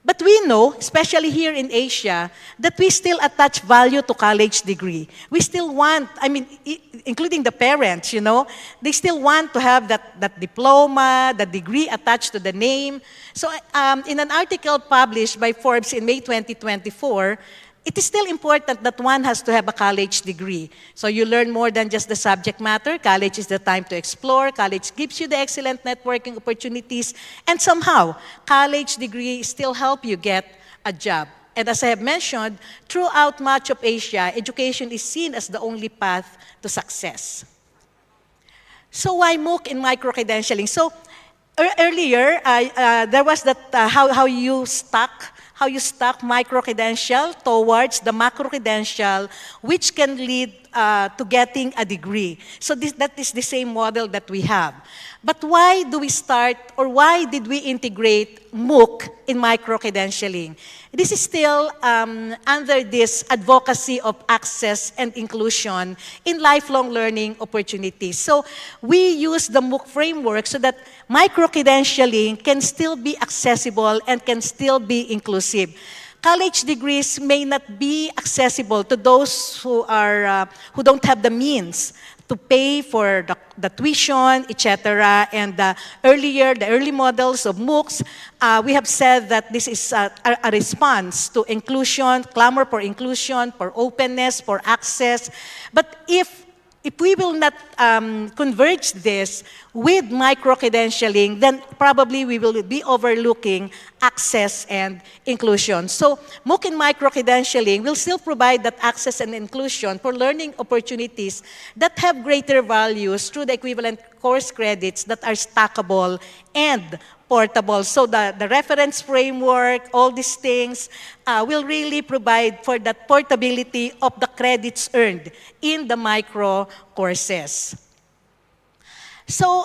But we know, especially here in Asia, that we still attach value to college degree. We still want, I mean, including the parents, you know, they still want to have that diploma, that degree attached to the name. So in an article published by Forbes in May 2024, it is still important that one has to have a college degree. So you learn more than just the subject matter. College is the time to explore. College gives you the excellent networking opportunities. And somehow, college degrees still help you get a job. And as I have mentioned, throughout much of Asia, education is seen as the only path to success. So why MOOC in micro-credentialing? So earlier, there was that how you stack micro-credential towards the macro-credential, which can lead to getting a degree. So that is the same model that we have. But why do we start, or why did we integrate MOOC in micro-credentialing? This is still under this advocacy of access and inclusion in lifelong learning opportunities. So we use the MOOC framework so that micro-credentialing can still be accessible and can still be inclusive. College degrees may not be accessible to those who don't have the means to pay for the tuition, etc. And earlier, the early models of MOOCs, we have said that this is a response to inclusion, clamor for inclusion, for openness, for access. But if we will not converge this with micro-credentialing, then probably we will be overlooking access and inclusion. So MOOC and micro-credentialing will still provide that access and inclusion for learning opportunities that have greater values through the equivalent course credits that are stackable and portable. So the reference framework, all these things will really provide for that portability of the credits earned in the micro courses. So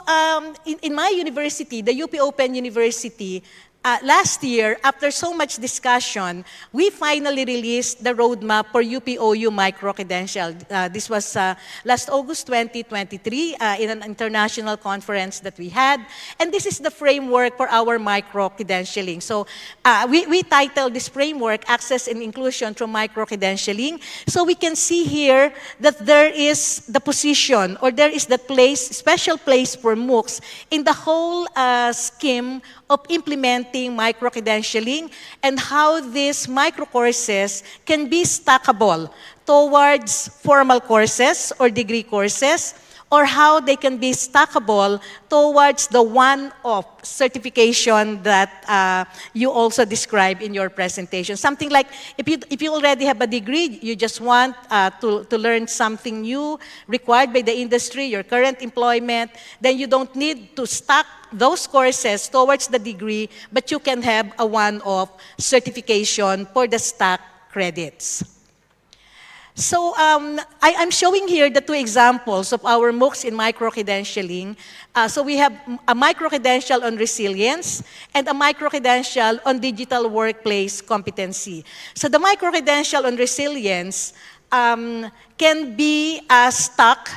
in my university, the UP Open University, last year, after so much discussion, we finally released the roadmap for UPOU micro-credential. This was last August 2023 in an international conference that we had. And this is the framework for our micro-credentialing. So we titled this framework, Access and Inclusion through Micro-Credentialing. So we can see here that there is the position, or there is the place, special place for MOOCs in the whole scheme of implementing micro-credentialing and how these micro-courses can be stackable towards formal courses or degree courses, or how they can be stackable towards the one-off certification that you also described in your presentation. Something like, if you already have a degree, you just want to learn something new required by the industry, your current employment, then you don't need to stack those courses towards the degree, but you can have a one-off certification for the stack credits. So I'm showing here the two examples of our MOOCs in micro-credentialing. So we have a micro-credential on resilience and a micro-credential on digital workplace competency. So the micro-credential on resilience can be stuck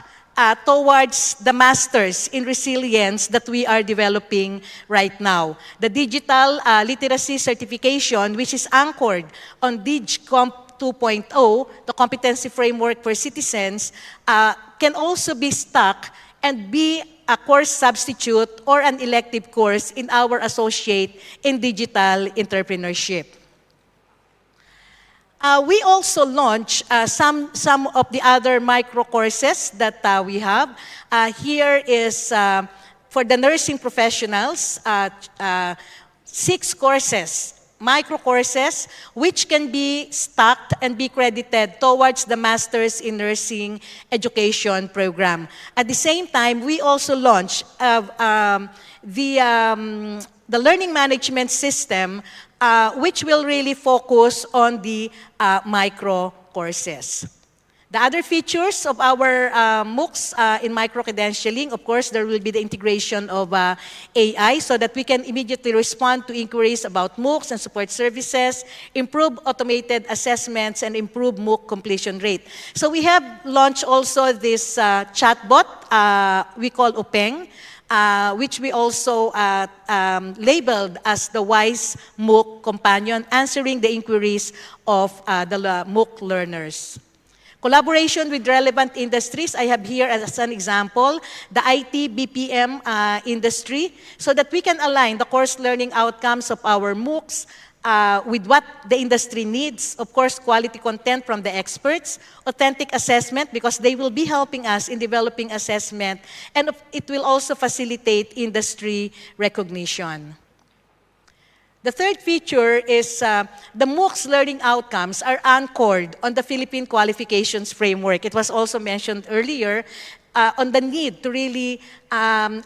towards the masters in resilience that we are developing right now. The digital literacy certification, which is anchored on DigComp 2.0, the competency framework for citizens, can also be stuck and be a course substitute or an elective course in our associate in digital entrepreneurship. We also launch some of the other micro courses that we have. Here is for the nursing professionals, 6 courses, micro courses, which can be stacked and be credited towards the Masters in Nursing Education program. At the same time, we also launch the learning management system, which will really focus on the micro courses. The other features of our MOOCs in micro-credentialing, of course, there will be the integration of AI so that we can immediately respond to inquiries about MOOCs and support services, improve automated assessments, and improve MOOC completion rate. So we have launched also this chatbot we call UPENG, which we also labeled as the WISE MOOC companion, answering the inquiries of the MOOC learners. Collaboration with relevant industries, I have here as an example, the IT BPM industry, so that we can align the course learning outcomes of our MOOCs with what the industry needs. Of course, quality content from the experts, authentic assessment, because they will be helping us in developing assessment, and it will also facilitate industry recognition. The third feature is the MOOCs learning outcomes are anchored on the Philippine Qualifications Framework. It was also mentioned earlier. on the need to really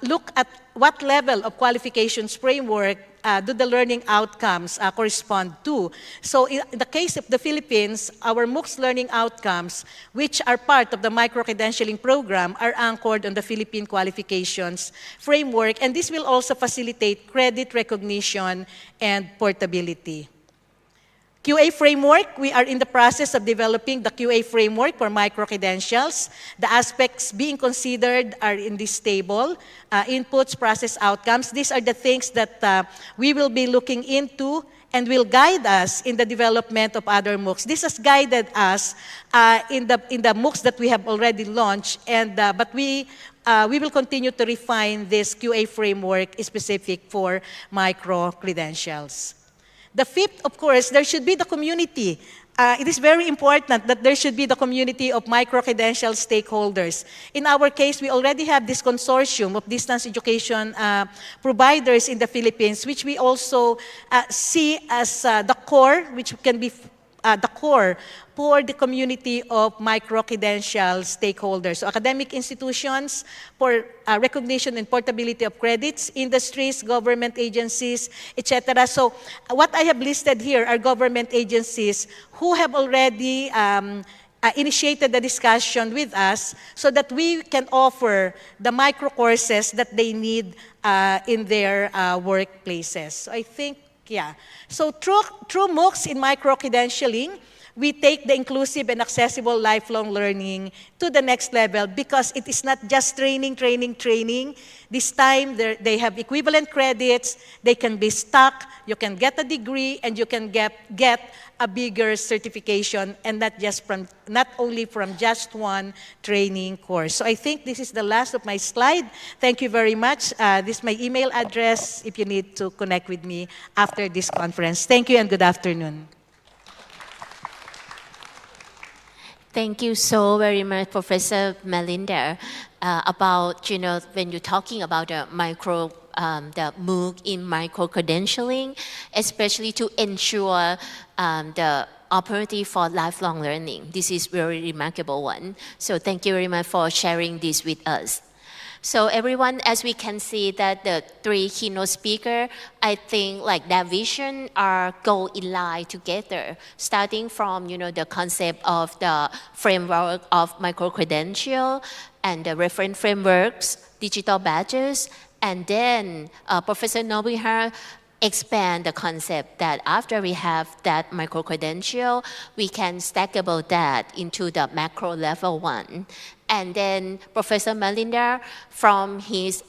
look at what level of qualifications framework do the learning outcomes correspond to. So in the case of the Philippines, our MOOC's learning outcomes, which are part of the micro-credentialing program, are anchored on the Philippine qualifications framework, and this will also facilitate credit recognition and portability. QA framework, we are in the process of developing the QA framework for micro-credentials. The aspects being considered are in this table, inputs, process, outcomes. These are the things that we will be looking into and will guide us in the development of other MOOCs. This has guided us in the MOOCs that we have already launched, and, but we will continue to refine this QA framework specific for micro-credentials. The fifth, of course, there should be the community. It is very important that there should be the community of micro-credential stakeholders. In our case, we already have this consortium of distance education providers in the Philippines, which we also see as the core, which can be the core for the community of micro-credential stakeholders. So academic institutions for recognition and portability of credits, industries, government agencies, etc. So what I have listed here are government agencies who have already initiated the discussion with us so that we can offer the micro courses that they need in their workplaces. So I think, yeah. So through MOOCs in micro-credentialing, we take the inclusive and accessible lifelong learning to the next level because it is not just training. This time, they have equivalent credits, they can be stuck, you can get a degree, and you can get a bigger certification, and not only from just one training course. So I think this is the last of my slide. Thank you very much. This is my email address if you need to connect with me after this conference. Thank you and good afternoon.
Thank you so very much, Professor Melinda, about, when you're talking about the MOOC in micro-credentialing, especially to ensure the opportunity for lifelong learning. This is very remarkable one. So thank you very much for sharing this with us. So everyone, as we can see that the three keynote speakers, I think like their vision are go in line together, starting from, the concept of the framework of micro-credential and the reference frameworks, digital badges, and then Professor Nurbiha expand the concept that after we have that micro-credential, we can stackable that into the macro level one. And then Professor Melinda, from his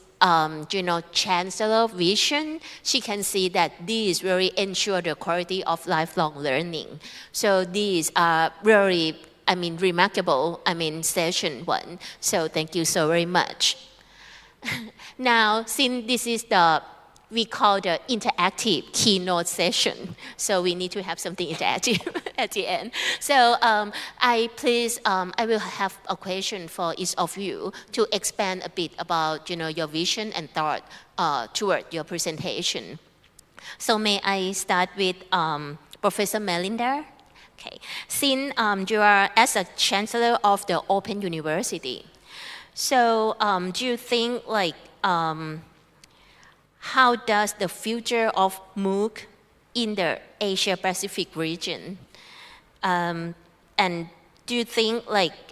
Chancellor vision, she can see that these really ensure the quality of lifelong learning. So these are really, remarkable, session one. So thank you so very much. Now, since this is we call the interactive keynote session. So we need to have something interactive at the end. So I will have a question for each of you to expand a bit about, your vision and thought toward your presentation. So may I start with Professor Melinda? Okay. Since you are as a Chancellor of the Open University, so do you think how does the future of MOOC in the Asia-Pacific region, and do you think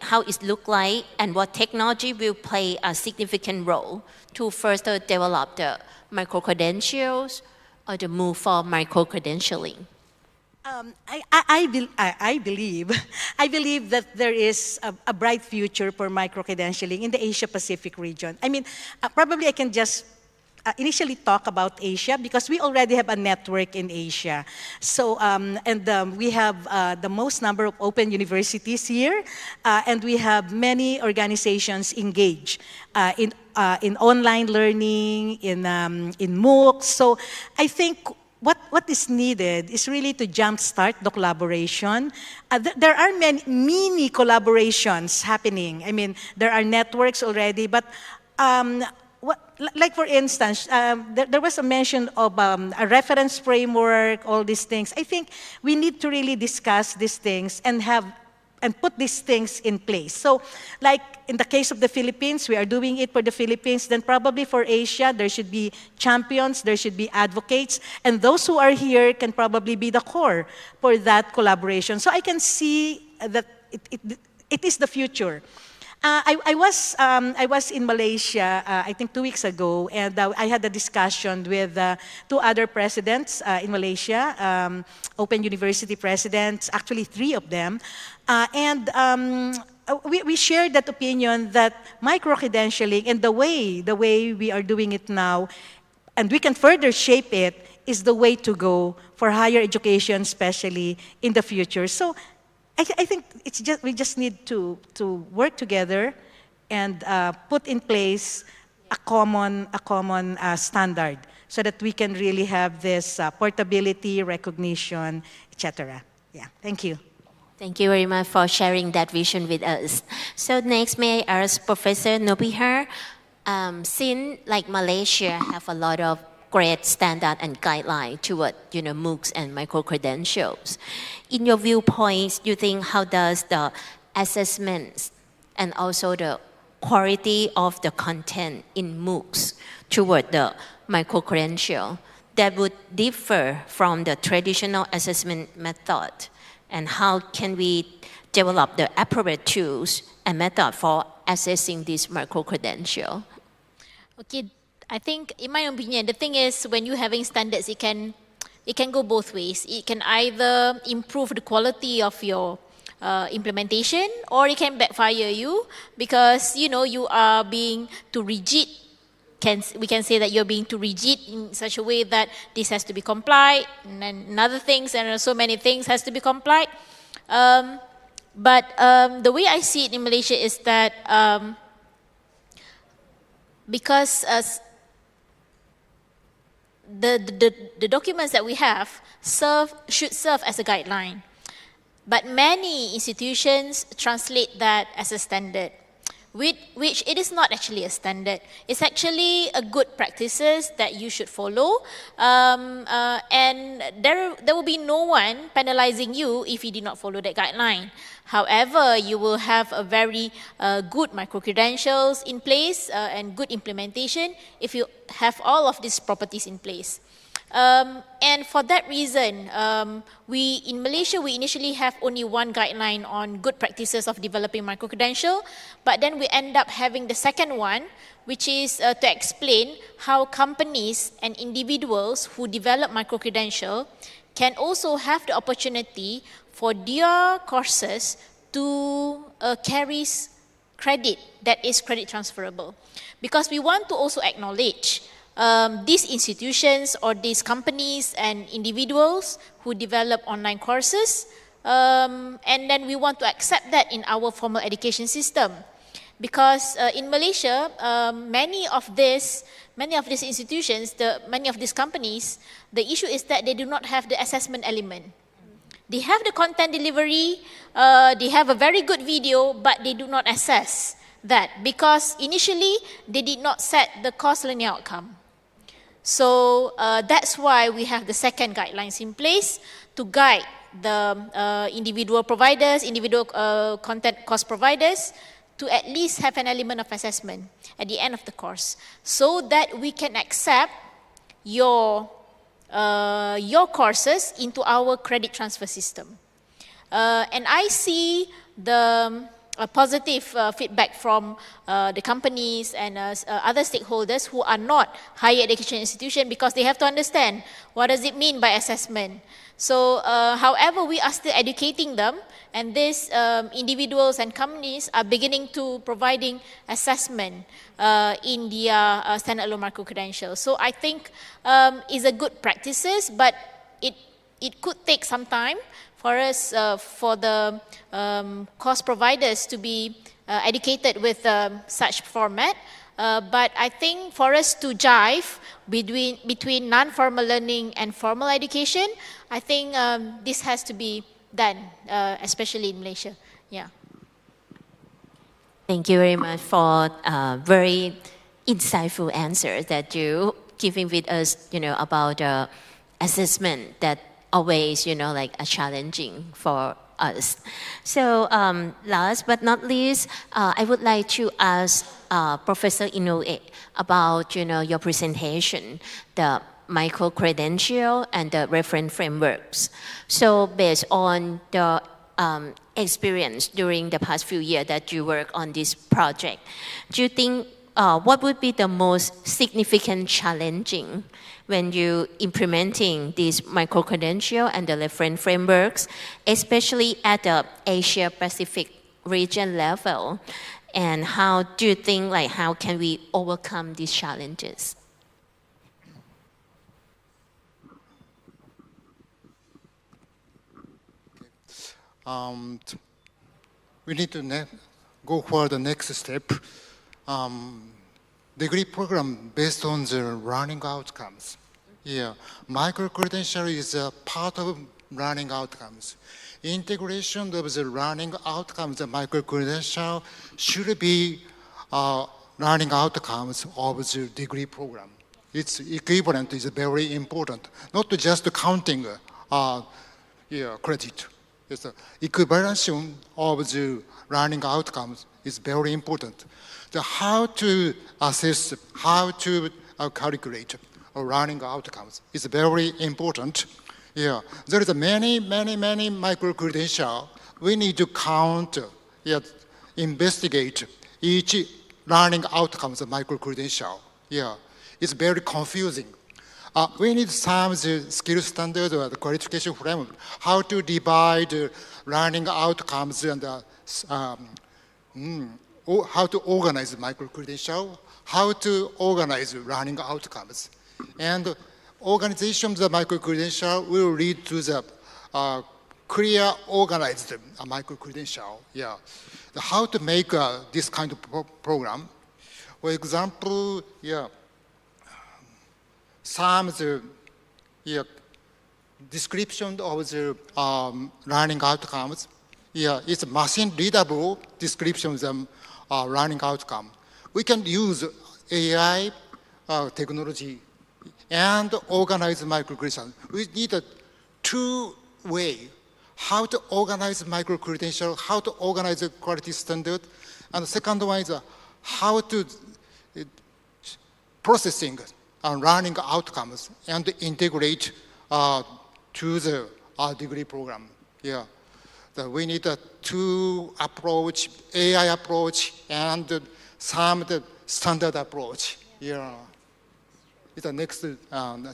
how it look like and what technology will play a significant role to further develop the micro-credentials or the move for micro-credentialing?
I believe that there is a bright future for micro-credentialing in the Asia-Pacific region. Probably I can just initially talk about Asia because we already have a network in Asia. So, we have the most number of open universities here, and we have many organizations engaged in online learning, in MOOCs. So I think what is needed is really to jumpstart the collaboration. There are many mini collaborations happening. There are networks already, but like for instance, there was a mention of a reference framework, all these things. I think we need to really discuss these things and and put these things in place. So like in the case of the Philippines, we are doing it for the Philippines, then probably for Asia, there should be champions, there should be advocates, and those who are here can probably be the core for that collaboration. So I can see that it is the future. I was in Malaysia, I think 2 weeks ago, and I had a discussion with 2 other presidents in Malaysia, Open University presidents, actually 3 of them, and we shared that opinion that micro-credentialing and the way we are doing it now, and we can further shape it, is the way to go for higher education, especially in the future. So I think we just need to work together and put in place a common standard so that we can really have this portability, recognition, etc. Yeah, thank you.
Thank you very much for sharing that vision with us. So next, may I ask Professor Nurbiha, since like Malaysia have a lot of great standard and guideline toward MOOCs and micro-credentials. In your viewpoints, you think how does the assessments and also the quality of the content in MOOCs toward the micro-credential that would differ from the traditional assessment method? And how can we develop the appropriate tools and method for assessing this micro-credential?
Okay. I think, in my opinion, the thing is when you're having standards, it can go both ways. It can either improve the quality of your implementation, or it can backfire you because you are being too rigid. We can say that you're being too rigid in such a way that this has to be complied, and then other things, and so many things has to be complied. But the way I see it in Malaysia is that because the documents that we have should serve as a guideline. But many institutions translate that as a standard, which it is not actually a standard. It's actually a good practices that you should follow. And there will be no one penalizing you if you did not follow that guideline. However, you will have a very good micro-credentials in place and good implementation if you have all of these properties in place. And for that reason, in Malaysia, we initially have only one guideline on good practices of developing micro-credential, but then we end up having the second one, which is to explain how companies and individuals who develop micro-credential can also have the opportunity for their courses to carry credit that is credit transferable. Because we want to also acknowledge these institutions or these companies and individuals who develop online courses, and then we want to accept that in our formal education system. Because in Malaysia, many of these institutions, many of these companies, the issue is that they do not have the assessment element. They have the content delivery, they have a very good video, but they do not assess that because initially they did not set the course learning outcome. So that's why we have the second guidelines in place to guide the individual providers, individual content course providers to at least have an element of assessment at the end of the course so that we can accept your courses into our credit transfer system. And I see the positive feedback from the companies and other stakeholders who are not higher education institutions because they have to understand what does it mean by assessment. So however, we are still educating them, and these individuals and companies are beginning to providing assessment in their standalone micro-credentials. So I think it's a good practices, but it could take some time for us, for the course providers to be educated with such format. But I think for us to jive between non-formal learning and formal education, I think this has to be done, especially in Malaysia. Yeah.
Thank you very much for very insightful answers that you giving with us, about assessment that always, like a challenging for us. So last but not least, I would like to ask Professor INOUE about your presentation, the micro-credential and the reference frameworks. So based on the experience during the past few years that you work on this project, do you think what would be the most significant challenging when you implementing these micro-credential and the reference frameworks, especially at the Asia-Pacific region level? And how do you think, how can we overcome these challenges?
We need to go for the next step. Degree program based on the learning outcomes. Yeah, micro-credential is a part of learning outcomes. Integration of the learning outcomes, the micro-credential should be learning outcomes of the degree program. Its equivalent is very important, not just counting credit. It's the equivalence of the learning outcomes is very important. How to assess, how to calculate learning outcomes is very important. Yeah, there is many micro-credentials. We need to count, investigate each learning outcomes of micro-credential. Yeah, it's very confusing. We need some skill standards or the qualification framework, how to divide learning outcomes and how to organize micro-credential, how to organize learning outcomes. And organization of the micro-credential will lead to the clear, organized micro-credential. Yeah. How to make this kind of program. For example, some description of the learning outcomes. Yeah, it's machine-readable description of the learning outcome. We can use AI technology and organize micro-credential. We need a two-way, how to organize micro-credential, how to organize the quality standard. And the second one is how to processing learning outcomes and integrate to the degree program. Yeah. We need a two approach, AI approach, and some standard approach. Yeah. It's the next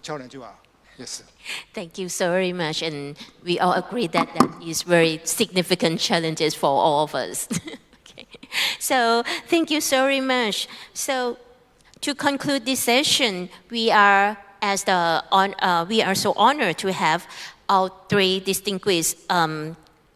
challenge. Yes.
Thank you so very much. And we all agree that that is very significant challenges for all of us. Okay. So thank you so very much. So to conclude this session, we are so honored to have all three distinguished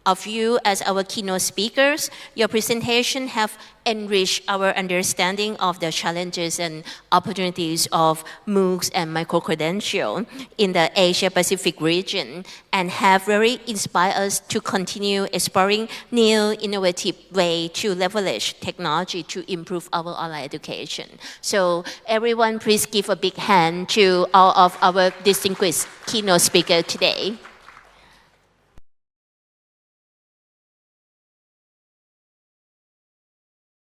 of you as our keynote speakers. Your presentation have enriched our understanding of the challenges and opportunities of MOOCs and micro-credential in the Asia-Pacific region and have really inspired us to continue exploring new innovative way to leverage technology to improve our online education. So everyone please give a big hand to all of our distinguished keynote speakers today.